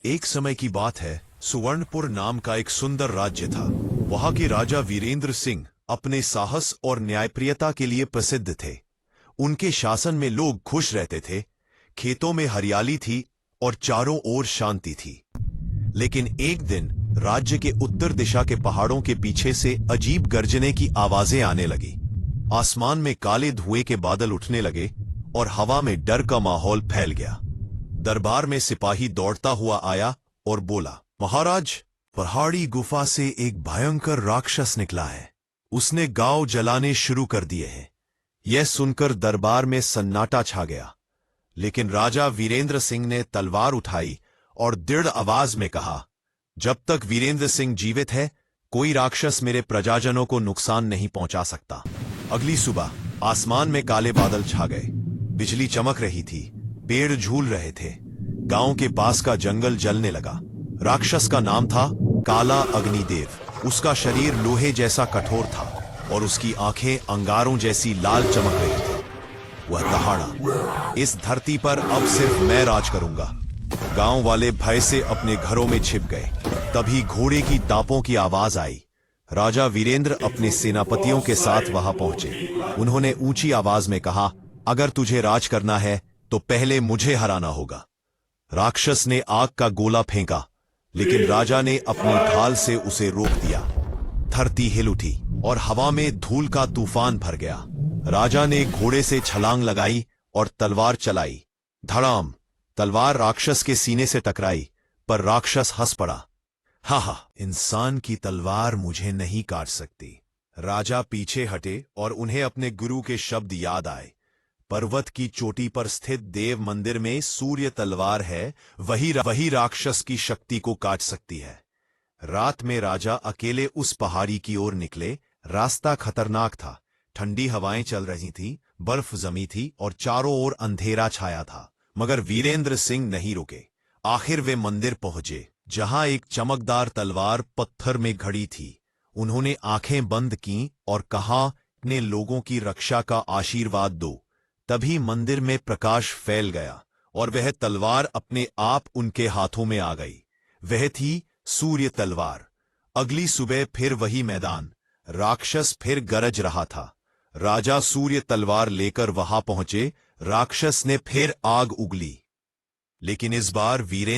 एक समय की बात है, सुवर्णपुर नाम का एक सुंदर राज्य था। वहां के राजा वीरेंद्र सिंह अपने साहस और न्यायप्रियता के लिए प्रसिद्ध थे। उनके शासन में लोग खुश रहते थे, खेतों में हरियाली थी और चारों ओर शांति थी। लेकिन एक दिन राज्य के उत्तर दिशा के पहाड़ों के पीछे से अजीब गर्जने की आवाजें आने लगी। आसमान में काले धुएं के बादल उठने लगे और हवा में डर का माहौल फैल गया। दरबार में सिपाही दौड़ता हुआ आया और बोला, महाराज, पहाड़ी गुफा से एक भयंकर राक्षस निकला है। उसने गांव जलाने शुरू कर दिए हैं। यह सुनकर दरबार में सन्नाटा छा गया। लेकिन राजा वीरेंद्र सिंह ने तलवार उठाई और दृढ़ आवाज में कहा, जब तक वीरेंद्र सिंह जीवित है, कोई राक्षस मेरे प्रजाजनों को नुकसान नहीं पहुंचा सकता। अगली सुबह आसमान में काले बादल छा गए, बिजली चमक रही थी, पेड़ झूल रहे थे। गांव के पास का जंगल जलने लगा। राक्षस का नाम था काला अग्निदेव। उसका शरीर लोहे जैसा कठोर था और उसकी आंखें अंगारों जैसी लाल चमक रही थी। वह दहाड़ा, इस धरती पर अब सिर्फ मैं राज करूंगा। गांव वाले भय से अपने घरों में छिप गए। तभी घोड़े की दापों की आवाज आई। राजा वीरेंद्र अपने सेनापतियों के साथ वहां पहुंचे। उन्होंने ऊंची आवाज में कहा, अगर तुझे राज करना है तो पहले मुझे हराना होगा। राक्षस ने आग का गोला फेंका, लेकिन राजा ने अपनी ढाल से उसे रोक दिया। धरती हिल उठी और हवा में धूल का तूफान भर गया। राजा ने घोड़े से छलांग लगाई और तलवार चलाई। धड़ाम! तलवार राक्षस के सीने से टकराई, पर राक्षस हंस पड़ा। हा, इंसान की तलवार मुझे नहीं काट सकती। राजा पीछे हटे और उन्हें अपने गुरु के शब्द याद आए। पर्वत की चोटी पर स्थित देव मंदिर में सूर्य तलवार है, वही राक्षस की शक्ति को काट सकती है। रात में राजा अकेले उस पहाड़ी की ओर निकले। रास्ता खतरनाक था, ठंडी हवाएं चल रही थीं, बर्फ जमी थी और चारों ओर अंधेरा छाया था। मगर वीरेंद्र सिंह नहीं रुके। आखिर वे मंदिर पहुंचे, जहां एक चमकदार तलवार पत्थर में घड़ी थी। उन्होंने आंखें बंद कीं और कहा, अपने लोगों की रक्षा का आशीर्वाद दो। तभी मंदिर में प्रकाश फैल गया और वह तलवार अपने आप उनके हाथों में आ गई। वह थी सूर्य तलवार। अगली सुबह फिर वही मैदान। राक्षस फिर गरज रहा था। राजा सूर्य तलवार लेकर वहां पहुंचे। राक्षस ने फिर आग उगली, लेकिन इस बार वीरेंद्र